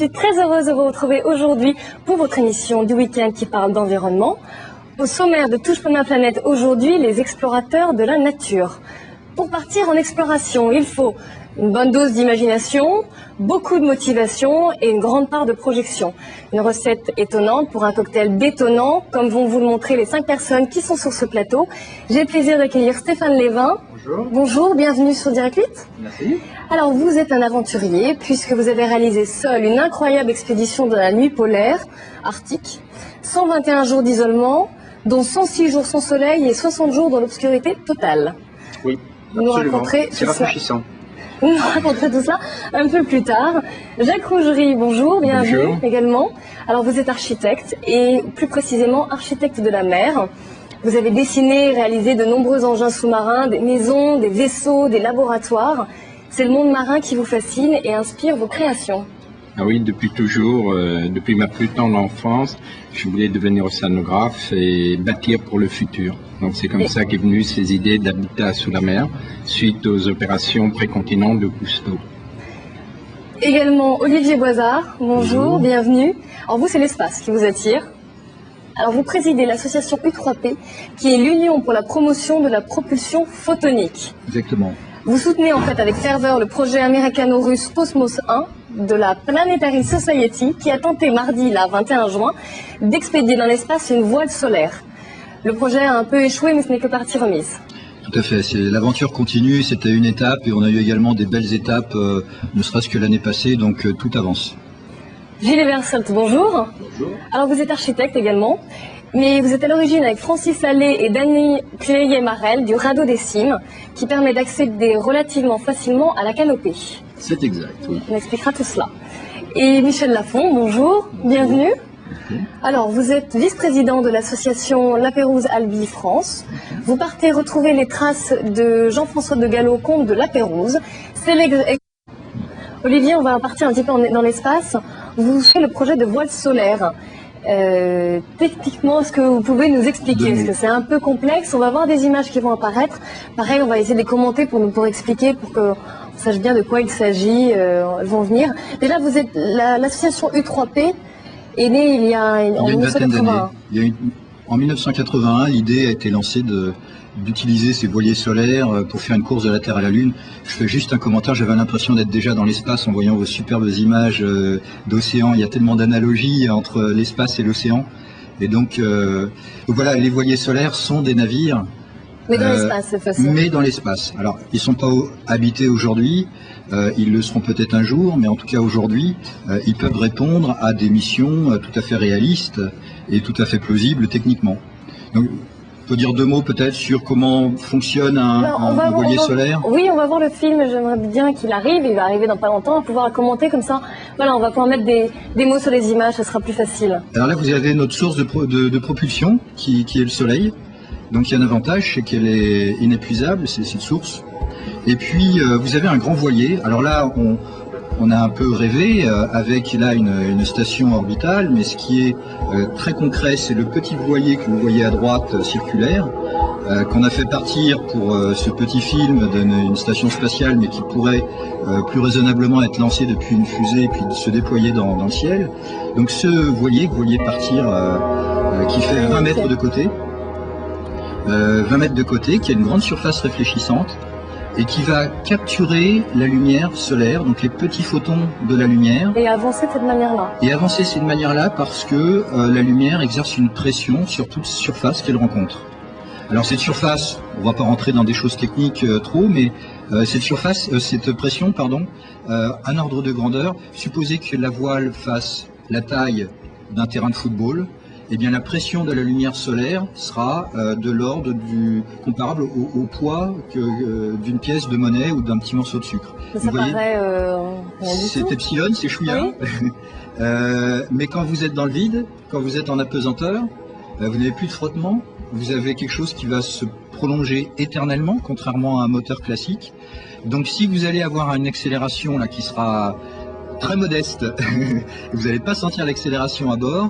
suis très heureuse de vous retrouver aujourd'hui pour votre émission du week-end qui parle d'environnement. Au sommaire de Touche pas ma planète aujourd'hui, les explorateurs de la nature. Pour partir en exploration, il faut une bonne dose d'imagination, beaucoup de motivation et une grande part de projection. Une recette étonnante pour un cocktail détonnant, comme vont vous le montrer les 5 personnes qui sont sur ce plateau. J'ai le plaisir d'accueillir Stéphane Lévin. Bonjour. Bonjour, bienvenue sur Direct 8. Merci. Alors vous êtes un aventurier puisque vous avez réalisé seul une incroyable expédition dans la nuit polaire arctique. 121 jours d'isolement, dont 106 jours sans soleil et 60 jours dans l'obscurité totale. Oui, Vous nous absolument. raconterez C'est tout ça. rafraîchissant. Vous nous raconterez tout ça un peu plus tard. Jacques Rougerie, bonjour, bienvenue Bonjour. également. Alors vous êtes architecte et plus précisément architecte de la mer. Vous avez dessiné et réalisé de nombreux engins sous-marins, des maisons, des vaisseaux, des laboratoires. C'est le monde marin qui vous fascine et inspire vos créations. Ah oui, depuis toujours, depuis ma plus tendre enfance, je voulais devenir océanographe et bâtir pour le futur. Donc c'est comme ça qu'est venue ces idées d'habitat sous la mer, suite aux opérations précontinent de Cousteau. Également Olivier Boisard, bonjour, bienvenue. Alors vous, c'est l'espace qui vous attire. Alors vous présidez l'association U3P, qui est l'Union pour la promotion de la propulsion photonique. Exactement. Vous soutenez en fait avec ferveur le projet américano-russe Cosmos 1 de la Planetary Society qui a tenté mardi, là, 21 juin, d'expédier dans l'espace une voile solaire. Le projet a un peu échoué, mais ce n'est que partie remise. Tout à fait, l'aventure continue, c'était une étape et on a eu également des belles étapes, ne serait-ce que l'année passée, donc tout avance. Gilles Verselt, bonjour. Bonjour. Alors vous êtes architecte également, mais vous êtes à l'origine avec Francis Allais et Dany Clélier-Marel du radeau des cimes, qui permet d'accéder relativement facilement à la canopée. C'est exact, oui. On expliquera tout cela. Et Michel Lafont, bonjour, bienvenue. Alors, vous êtes vice-président de l'association La Pérouse Albi France. Vous partez retrouver les traces de Jean-François de Gallo, comte de La Pérouse. Olivier, on va partir un petit peu dans l'espace. Vous faites le projet de voile solaire. Techniquement, est-ce que vous pouvez nous expliquer? Parce que c'est un peu complexe. On va voir des images qui vont apparaître. Pareil, on va essayer de les commenter pour expliquer, pour qu'on sache bien de quoi il s'agit. Elles vont venir. Déjà, vous êtes l'association U3P est née il y a une vingtaine d'années. En 1981, l'idée a été lancée d'utiliser ces voiliers solaires pour faire une course de la Terre à la Lune. Je fais juste un commentaire, j'avais l'impression d'être déjà dans l'espace en voyant vos superbes images d'océan. Il y a tellement d'analogies entre l'espace et l'océan. Et donc voilà, les voiliers solaires sont des navires. Mais dans l'espace, cette fois-ci. Mais dans l'espace. Alors, ils ne sont pas habités aujourd'hui, ils le seront peut-être un jour, mais en tout cas aujourd'hui, ils peuvent répondre à des missions tout à fait réalistes et tout à fait plausibles techniquement. Donc, on peut dire 2 mots peut-être sur comment fonctionne un voilier solaire. Oui, on va voir le film, j'aimerais bien qu'il arrive, il va arriver dans pas longtemps, on va pouvoir le commenter comme ça. Voilà, on va pouvoir mettre des mots sur les images, ça sera plus facile. Alors là, vous avez notre source de propulsion qui est le soleil. Donc il y a un avantage, c'est qu'elle est inépuisable, c'est cette source. Et puis vous avez un grand voilier. Alors là, on a un peu rêvé avec là une station orbitale, mais ce qui est très concret, c'est le petit voilier que vous voyez à droite circulaire, qu'on a fait partir pour ce petit film d'une station spatiale, mais qui pourrait plus raisonnablement être lancé depuis une fusée et puis se déployer dans le ciel. Donc ce voilier, que vous voyez partir, qui fait 20 mètres de côté. 20 mètres de côté, qui a une grande surface réfléchissante et qui va capturer la lumière solaire, donc les petits photons de la lumière. Et avancer de cette manière-là. Et avancer de cette manière-là parce que la lumière exerce une pression sur toute surface qu'elle rencontre. Alors cette surface, on va pas rentrer dans des choses techniques trop, mais cette pression, un ordre de grandeur, supposez que la voile fasse la taille d'un terrain de football, eh bien la pression de la lumière solaire sera de l'ordre comparable au poids d'une pièce de monnaie ou d'un petit morceau de sucre. Ça paraît c'est epsilon, c'est chouïa. Oui. Mais quand vous êtes dans le vide, quand vous êtes en apesanteur, vous n'avez plus de frottement, vous avez quelque chose qui va se prolonger éternellement, contrairement à un moteur classique. Donc si vous allez avoir une accélération là qui sera très modeste, vous n'allez pas sentir l'accélération à bord,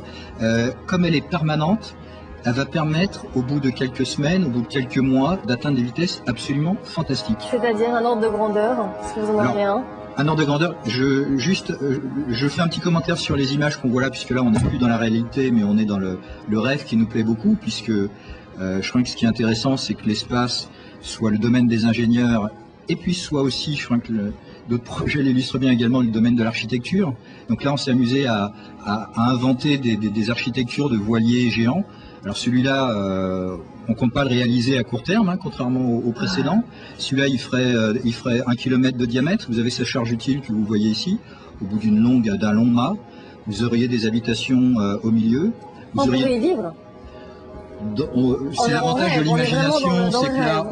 comme elle est permanente, elle va permettre au bout de quelques semaines, au bout de quelques mois, d'atteindre des vitesses absolument fantastiques. C'est-à-dire un ordre de grandeur, est-ce que vous en avez un? Un ordre de grandeur, je fais un petit commentaire sur les images qu'on voit là, puisque là on n'est plus dans la réalité, mais on est dans le rêve qui nous plaît beaucoup, puisque je crois que ce qui est intéressant, c'est que l'espace soit le domaine des ingénieurs, et puis soit aussi, je crois que d'autres projets l'illustrent bien également, le domaine de l'architecture. Donc là on s'est amusé à inventer des architectures de voiliers géants. Alors celui-là, on ne compte pas le réaliser à court terme, hein, contrairement au précédent. Celui-là, il ferait 1 km de diamètre. Vous avez sa charge utile que vous voyez ici, au bout d'un long mât. Vous auriez des habitations au milieu. On pourrait y vivre. C'est l'avantage de l'imagination, c'est que là,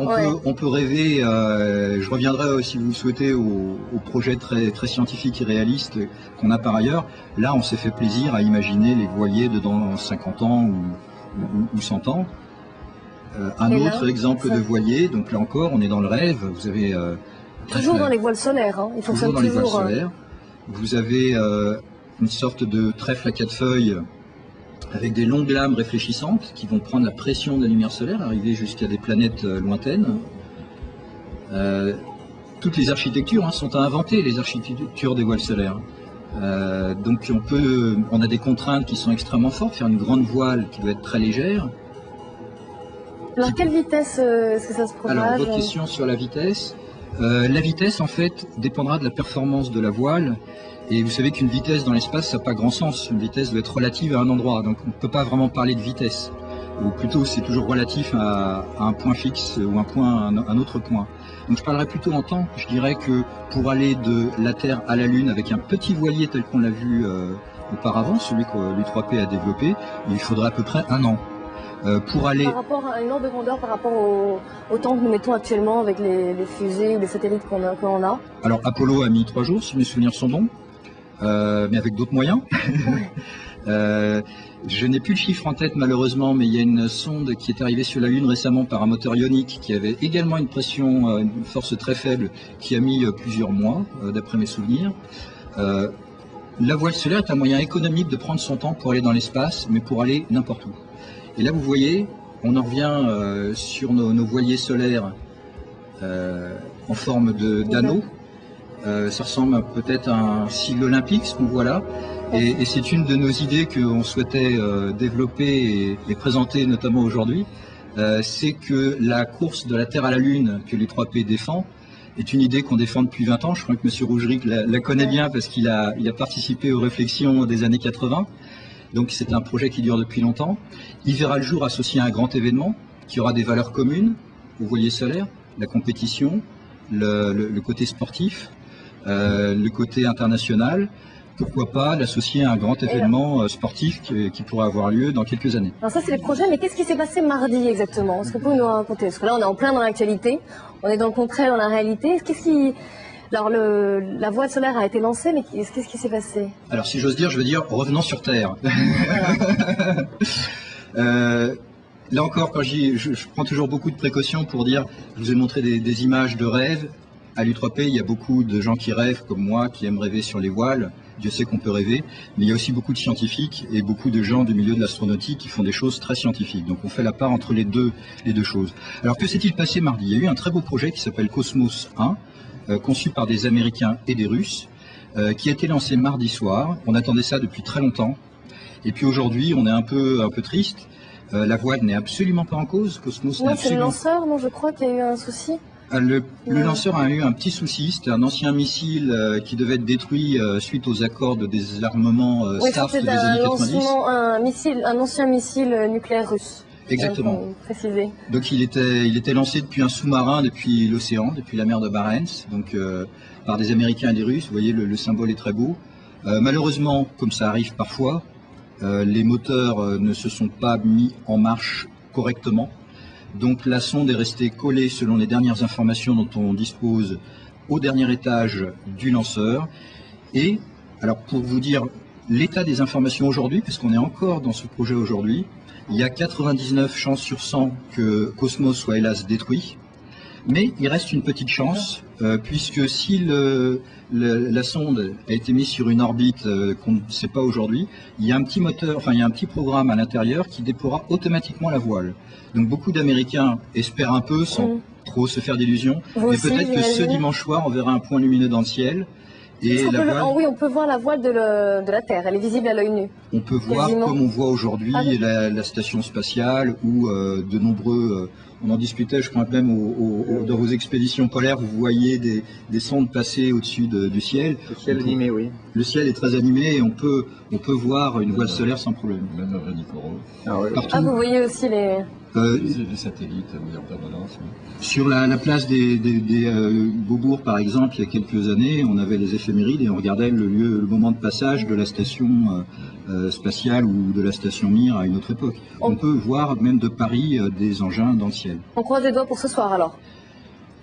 on peut rêver. Je reviendrai, si vous le souhaitez, au projet très, très scientifique et réaliste qu'on a par ailleurs. Là, on s'est fait plaisir à imaginer les voiliers dans 50 ans ou 100 ans. Un autre exemple de voilier, donc là encore, on est dans le rêve. Vous avez toujours dans les voiles solaires. Hein. Il fonctionne toujours dans les voiles solaires. Vous avez une sorte de trèfle à 4 feuilles avec des longues lames réfléchissantes qui vont prendre la pression de la lumière solaire, arriver jusqu'à des planètes lointaines. Toutes les architectures sont à inventer, les architectures des voiles solaires. Donc on a des contraintes qui sont extrêmement fortes, faire une grande voile qui doit être très légère. Alors, quelle vitesse est-ce que ça se propage? Alors, votre question sur la vitesse. La vitesse, en fait, dépendra de la performance de la voile. Et vous savez qu'une vitesse dans l'espace, ça n'a pas grand sens. Une vitesse doit être relative à un endroit. Donc, on ne peut pas vraiment parler de vitesse. Ou plutôt, c'est toujours relatif à un point fixe ou un autre point. Donc, je parlerai plutôt en temps. Je dirais que pour aller de la Terre à la Lune avec un petit voilier tel qu'on l'a vu auparavant, celui que l'U3P a développé, il faudra à peu près 1 an. Pour aller... Par rapport à une ordre de grandeur, par rapport au temps que nous mettons actuellement avec les fusées ou les satellites qu'on a. Alors Apollo a mis 3 jours, si mes souvenirs sont bons, mais avec d'autres moyens. Je n'ai plus le chiffre en tête malheureusement, mais il y a une sonde qui est arrivée sur la Lune récemment par un moteur ionique qui avait également une pression, une force très faible, qui a mis plusieurs mois, d'après mes souvenirs. La voile solaire est un moyen économique de prendre son temps pour aller dans l'espace, mais pour aller n'importe où. Et là, vous voyez, on en revient sur nos voiliers solaires en forme d'anneau. Ça ressemble peut-être à un sigle olympique, ce qu'on voit là. Et c'est une de nos idées qu'on souhaitait développer et présenter notamment aujourd'hui. C'est que la course de la Terre à la Lune que l'U3P défend est une idée qu'on défend depuis 20 ans. Je crois que M. Rougerie la connaît bien parce qu'il a participé aux réflexions des années 80. Donc c'est un projet qui dure depuis longtemps. Il verra le jour associé à un grand événement qui aura des valeurs communes au voilier solaire, la compétition, le côté sportif, le côté international. Pourquoi pas l'associer à un grand événement sportif qui pourra avoir lieu dans quelques années. Alors ça c'est les projets, mais qu'est-ce qui s'est passé mardi exactement? Est-ce que vous pouvez nous raconter? Parce que là on est en plein dans l'actualité, on est dans le concret, dans la réalité. Alors la voile solaire a été lancée, mais qu'est-ce qui s'est passé? Alors si j'ose dire, je veux dire revenons sur Terre. Là encore, quand je prends toujours beaucoup de précautions pour dire, je vous ai montré des images de rêve. À l'U3P, il y a beaucoup de gens qui rêvent comme moi, qui aiment rêver sur les voiles. Dieu sait qu'on peut rêver, mais il y a aussi beaucoup de scientifiques et beaucoup de gens du milieu de l'astronautique qui font des choses très scientifiques. Donc on fait la part entre les deux choses. Alors que s'est-il passé mardi? Il y a eu un très beau projet qui s'appelle Cosmos 1, conçu par des Américains et des Russes, qui a été lancé mardi soir. On attendait ça depuis très longtemps. Et puis aujourd'hui, on est un peu triste. La voile n'est absolument pas en cause. Cosmos non, c'est le lanceur, non, je crois qu'il y a eu un souci. Le lanceur a eu un petit souci, c'était un ancien missile qui devait être détruit suite aux accords de désarmement SAF des années 90. Un ancien missile nucléaire russe. Exactement. Préciser. Donc il était lancé depuis un sous-marin, depuis l'océan, depuis la mer de Barents, donc par des Américains et des Russes. Vous voyez, le symbole est très beau. Malheureusement, comme ça arrive parfois, les moteurs ne se sont pas mis en marche correctement. Donc la sonde est restée collée, selon les dernières informations dont on dispose, au dernier étage du lanceur. Et, alors pour vous dire l'état des informations aujourd'hui, parce qu'on est encore dans ce projet aujourd'hui, il y a 99 chances sur 100 que Cosmos soit hélas détruit. Mais il reste une petite chance, puisque si la sonde a été mise sur une orbite qu'on ne sait pas aujourd'hui, il y a un petit moteur, enfin il y a un petit programme à l'intérieur qui déploiera automatiquement la voile. Donc beaucoup d'Américains espèrent un peu, sans trop se faire d'illusions, mais peut-être que ce dimanche soir, on verra un point lumineux dans le ciel, Et la voile, oui, on peut voir la voile de la Terre, elle est visible à l'œil nu. on peut voir Quasiment. comme on voit aujourd'hui la station spatiale ou de nombreux... on en discutait, je crois même dans vos expéditions polaires, vous voyez des sondes passer au-dessus du ciel. Le ciel animé, oui. Le ciel est très animé et on peut voir une voile solaire sans problème. Même la Vanicoro. Partout. Ah, vous voyez aussi les... Les satellites mis en permanence. Oui. Sur la place des Beaubourg, par exemple, il y a quelques années, on avait les éphémérides et on regardait le moment de passage de la station spatiale ou de la station Mir à une autre époque. On peut voir, même de Paris, des engins dans le ciel. On croise les doigts pour ce soir, alors.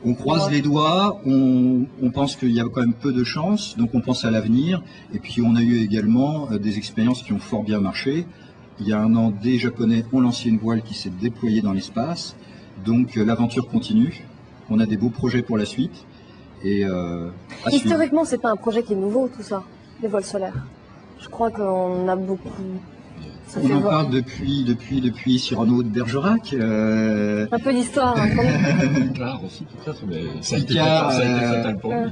On croise les doigts, on pense qu'il y a quand même peu de chance, donc on pense à l'avenir. Et puis on a eu également des expériences qui ont fort bien marché. Il y a un an, des Japonais ont lancé une voile qui s'est déployée dans l'espace. Donc l'aventure continue. On a des beaux projets pour la suite. Et à suivre. Historiquement, c'est pas un projet qui est nouveau, tout ça, les voiles solaires. Je crois qu'on a beaucoup... Ça On fait en voir. parle depuis Cyrano de Bergerac. Un peu d'histoire, hein, quand même. Picard aussi, peut-être, mais ça a été Picard, fatal pour lui.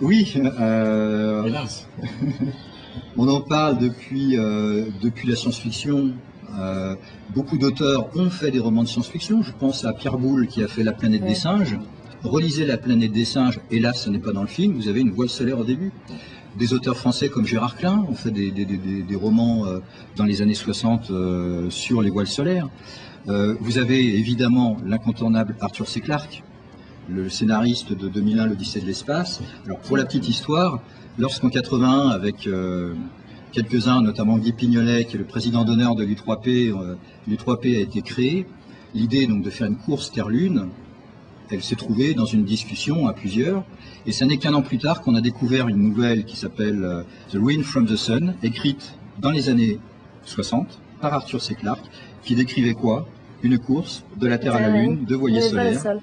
Oui, Hélas. on en parle depuis la science-fiction. Beaucoup d'auteurs ont fait des romans de science-fiction. Je pense à Pierre Boulle qui a fait La planète des singes. Relisez La planète des singes, hélas, ce n'est pas dans le film, vous avez une voile solaire au début. Des auteurs français comme Gérard Klein ont fait des romans dans les années 60 sur les voiles solaires. Vous avez évidemment l'incontournable Arthur C. Clarke, le scénariste de 2001, l'Odyssée de l'espace. Alors pour la petite histoire, lorsqu'en 81, avec quelques-uns, notamment Guy Pignolet, qui est le président d'honneur de l'U3P, l'U3P a été créé. L'idée donc de faire une course Terre-Lune, elle s'est trouvée dans une discussion à plusieurs. Et ce n'est qu'un an plus tard qu'on a découvert une nouvelle qui s'appelle The Wind from the Sun, écrite dans les années 60 par Arthur C. Clarke, qui décrivait quoi? Une course de la Terre à la Lune, de voiliers solaires.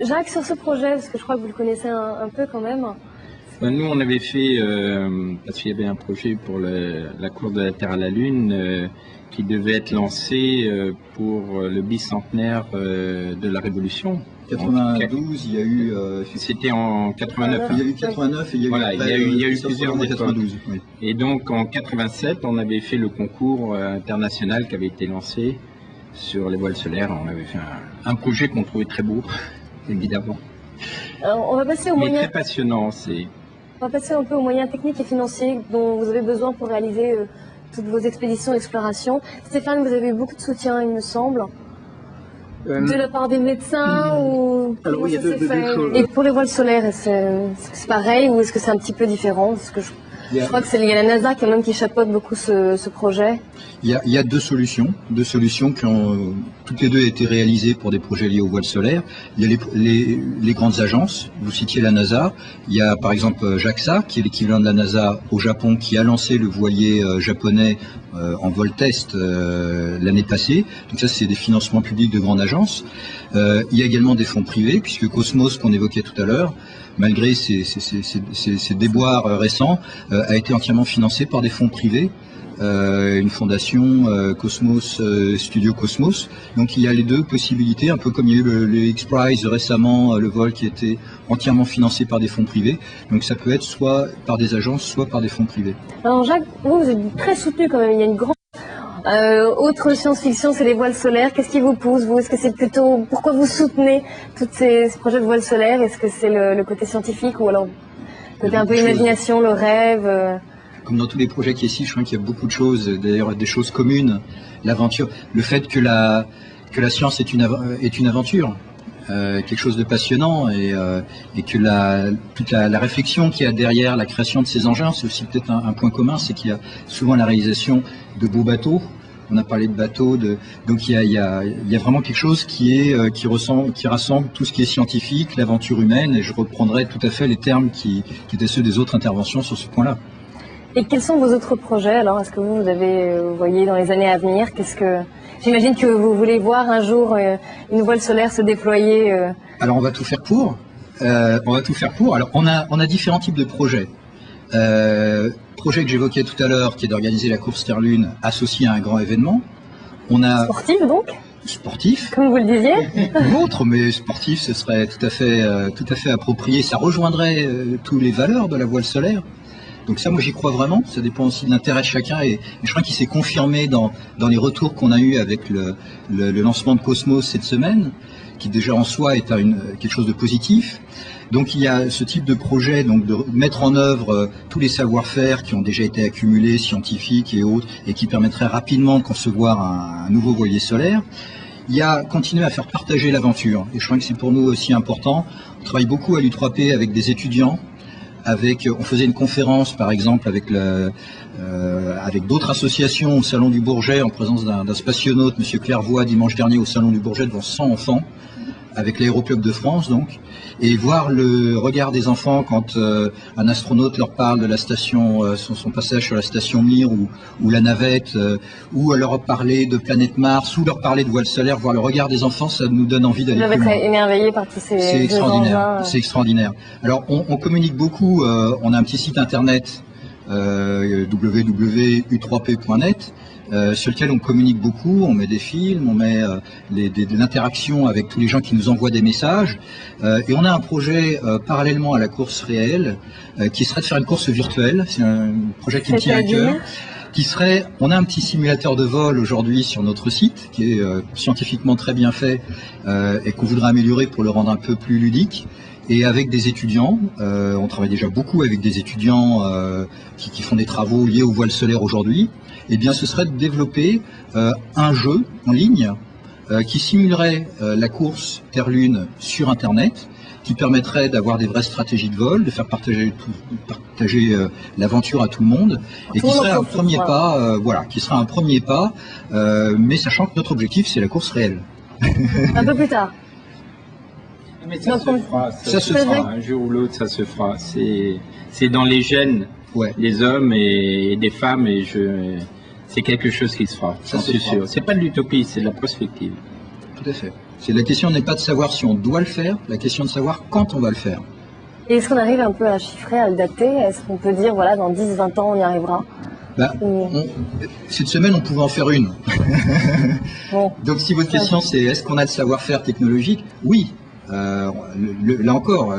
Jacques, sur ce projet, parce que je crois que vous le connaissez un peu quand même. Nous, on avait fait, parce qu'il y avait un projet pour la course de la Terre à la Lune qui devait être lancé pour le bicentenaire de la Révolution. 92, il y a eu... C'était en 89. Il y a eu 89 et il y a eu, Voilà, il y a eu plusieurs en 92. Oui. Et donc en 87, on avait fait le concours international qui avait été lancé sur les voiles solaires. On avait fait un projet qu'on trouvait très beau, évidemment. Alors, on va passer aux Mais moyens... très passionnant, c'est... On va passer un peu aux moyens techniques et financiers dont vous avez besoin pour réaliser toutes vos expéditions d'exploration. Stéphane, vous avez eu beaucoup de soutien, il me semble, de la part des médecins ou Alors oui, il y a comment ça deux s'est fait choses. Et pour les voiles solaires, est-ce que c'est pareil ou est-ce que c'est un petit peu différent? Parce que je crois que il y a la NASA quand même qui chapeaute beaucoup ce projet. Il y a deux solutions qui ont toutes les deux été réalisées pour des projets liés aux voiles solaires. Il y a les grandes agences, vous citiez la NASA, il y a par exemple JAXA, qui est l'équivalent de la NASA au Japon, qui a lancé le voilier japonais en vol test l'année passée. Donc ça, c'est des financements publics de grandes agences. Il y a également des fonds privés, puisque Cosmos, qu'on évoquait tout à l'heure, malgré ses déboires récents, a été entièrement financé par des fonds privés. Une fondation Cosmos, Studio Cosmos. Donc il y a les deux possibilités, un peu comme il y a eu le X-Prize récemment, le vol qui était entièrement financé par des fonds privés. Donc ça peut être soit par des agences, soit par des fonds privés. Alors Jacques, vous êtes très soutenu quand même, il y a une grande... autre science-fiction, c'est les voiles solaires. Qu'est-ce qui vous pousse, vous? Est-ce que c'est plutôt... Pourquoi vous soutenez tous ces projets de voiles solaires? Est-ce que c'est le côté scientifique ou alors le côté un peu imagination, le rêve Comme dans tous les projets qui est ici, je crois qu'il y a beaucoup de choses, d'ailleurs des choses communes. L'aventure, le fait que la science est une aventure, quelque chose de passionnant, et que toute la réflexion qu'il y a derrière la création de ces engins, c'est aussi peut-être un point commun, c'est qu'il y a souvent la réalisation de beaux bateaux. On a parlé de bateaux, donc il y a vraiment quelque chose qui rassemble tout ce qui est scientifique, l'aventure humaine, et je reprendrai tout à fait les termes qui étaient ceux des autres interventions sur ce point-là. Et quels sont vos autres projets alors? Est-ce que vous voyez dans les années à venir? J'imagine que vous voulez voir un jour une voile solaire se déployer. Alors on va tout faire pour. Alors on a différents types de projets. Projet que j'évoquais tout à l'heure, qui est d'organiser la course Terre-Lune associé à un grand événement. On a Sportif donc, sportif, comme vous le disiez. ou autre, mais sportif, ce serait tout à fait approprié. Ça rejoindrait toutes les valeurs de la voile solaire. Donc ça, moi, j'y crois vraiment. Ça dépend aussi de l'intérêt de chacun. Et je crois qu'il s'est confirmé dans les retours qu'on a eus avec le lancement de Cosmos cette semaine, qui déjà en soi est quelque chose de positif. Donc il y a ce type de projet, donc de mettre en œuvre tous les savoir-faire qui ont déjà été accumulés, scientifiques et autres, et qui permettraient rapidement de concevoir un nouveau voilier solaire. Il y a continuer à faire partager l'aventure. Et je crois que c'est pour nous aussi important. On travaille beaucoup à l'U3P avec des étudiants. On faisait une conférence, par exemple, avec d'autres associations au Salon du Bourget, en présence d'un spationaute, M. Clairvoy, dimanche dernier au Salon du Bourget, devant 100 enfants, avec l'Aéroclub de France, donc, et voir le regard des enfants quand un astronaute leur parle de la station, son passage sur la station Mir ou la navette, ou leur parler de planète Mars, ou leur parler de voile solaire, voir le regard des enfants, ça nous donne envie d'aller plus loin. Vous devez être émerveillé par tous ces C'est extraordinaire. engins. C'est extraordinaire. Alors, on communique beaucoup. On a un petit site internet www.u3p.net sur lequel on communique beaucoup. On met des films, on met de l'interaction avec tous les gens qui nous envoient des messages. Et on a un projet parallèlement à la course réelle qui serait de faire une course virtuelle. C'est un projet qui me tient à cœur. On a un petit simulateur de vol aujourd'hui sur notre site qui est scientifiquement très bien fait et qu'on voudrait améliorer pour le rendre un peu plus ludique. Et avec des étudiants, on travaille déjà beaucoup avec des étudiants qui font des travaux liés au voile solaire aujourd'hui. Eh bien, ce serait de développer un jeu en ligne qui simulerait la course Terre-Lune sur Internet, qui permettrait d'avoir des vraies stratégies de vol, de faire partager l'aventure à tout le monde, et qui serait un premier pas, qui sera un premier pas, mais sachant que notre objectif c'est la course réelle. Un peu plus tard. Mais ça se fera, un jour ou l'autre, ça se fera. C'est dans les gènes des hommes et des femmes, et c'est quelque chose qui se fera, j'en suis sûr. C'est pas de l'utopie, c'est de la prospective. Tout à fait. La question n'est pas de savoir si on doit le faire, la question de savoir quand on va le faire. Et est-ce qu'on arrive un peu à chiffrer, à le dater? Est-ce qu'on peut dire, voilà, dans 10-20 ans, on y arrivera? Cette semaine, on pouvait en faire une. Bon. Donc si votre question c'est est-ce qu'on a le savoir-faire technologique? Oui. Là encore,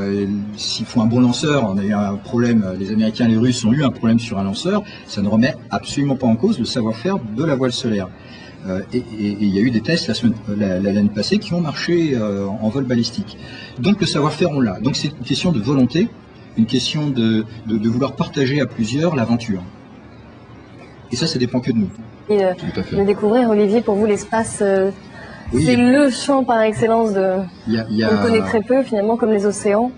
s'il faut un bon lanceur, on a eu un problème, les Américains et les Russes ont eu un problème sur un lanceur, ça ne remet absolument pas en cause le savoir-faire de la voile solaire. Et il y a eu des tests l'année passée qui ont marché en vol balistique. Donc le savoir-faire, on l'a. Donc c'est une question de volonté, une question de vouloir partager à plusieurs l'aventure. Et ça dépend que de nous. Et de découvrir, Olivier, pour vous, l'espace... c'est le champ par excellence on connaît très peu finalement, comme les océans.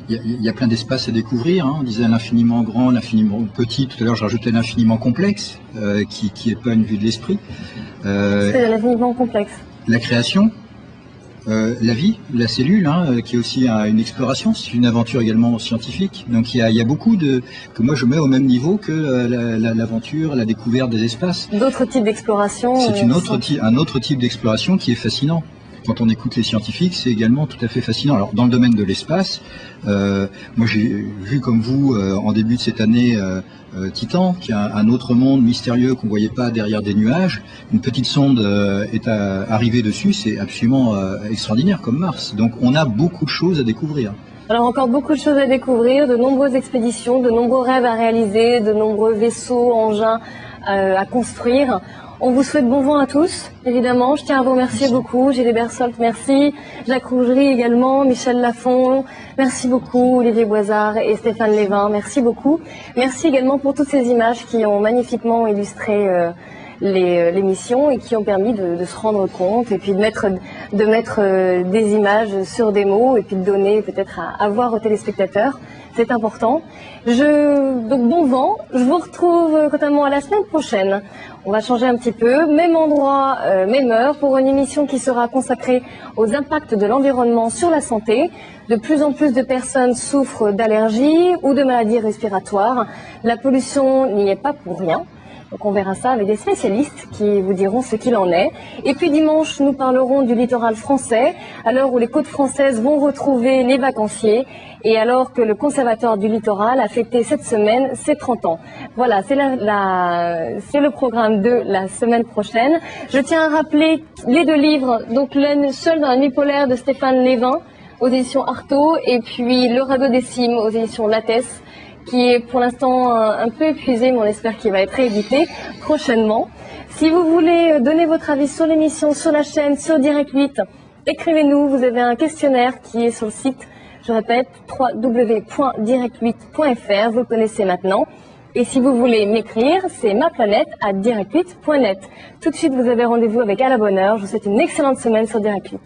Il y a plein d'espaces à découvrir. On disait l'infiniment grand, l'infiniment petit. Tout à l'heure, j'ai rajouté l'infiniment complexe, qui n'est pas une vue de l'esprit. C'est l'infiniment complexe. La création, la vie, la cellule, qui est aussi une exploration. C'est une aventure également scientifique. Donc il y a beaucoup que moi je mets au même niveau que l'aventure, la découverte des espaces. D'autres types d'exploration. C'est un autre type d'exploration qui est fascinant. Quand on écoute les scientifiques, c'est également tout à fait fascinant. Alors, dans le domaine de l'espace, moi j'ai vu comme vous, en début de cette année, Titan, qui est un autre monde mystérieux qu'on ne voyait pas derrière des nuages. Une petite sonde est arrivée dessus, c'est absolument extraordinaire comme Mars. Donc, on a beaucoup de choses à découvrir. Alors, encore beaucoup de choses à découvrir, de nombreuses expéditions, de nombreux rêves à réaliser, de nombreux vaisseaux, engins à construire. On vous souhaite bon vent à tous, évidemment. Je tiens à vous remercier beaucoup. Gilles Bersolt, merci. Jacques Rougerie également, Michel Lafont, merci beaucoup. Olivier Boisard et Stéphane Lévin, merci beaucoup. Merci également pour toutes ces images qui ont magnifiquement illustré l'émission et qui ont permis de se rendre compte et puis de mettre des images sur des mots et puis de donner peut-être à voir aux téléspectateurs. C'est important. Donc bon vent. Je vous retrouve totalement à la semaine prochaine. On va changer un petit peu. Même endroit, même heure pour une émission qui sera consacrée aux impacts de l'environnement sur la santé. De plus en plus de personnes souffrent d'allergies ou de maladies respiratoires. La pollution n'y est pas pour rien. Donc on verra ça avec des spécialistes qui vous diront ce qu'il en est. Et puis dimanche, nous parlerons du littoral français, à l'heure où les côtes françaises vont retrouver les vacanciers et alors que le Conservatoire du littoral a fêté cette semaine ses 30 ans. Voilà, c'est le programme de la semaine prochaine. Je tiens à rappeler les 2 livres, donc Seul dans la nuit polaire de Stéphane Lévin aux éditions Artaud et puis Le radeau des cimes aux éditions Lattès, qui est pour l'instant un peu épuisé, mais on espère qu'il va être réédité prochainement. Si vous voulez donner votre avis sur l'émission, sur la chaîne, sur Direct 8, écrivez-nous, vous avez un questionnaire qui est sur le site, je répète, www.direct8.fr, vous le connaissez maintenant. Et si vous voulez m'écrire, c'est maplanète@direct8.net. Tout de suite, vous avez rendez-vous avec À la bonne heure. Je vous souhaite une excellente semaine sur Direct 8.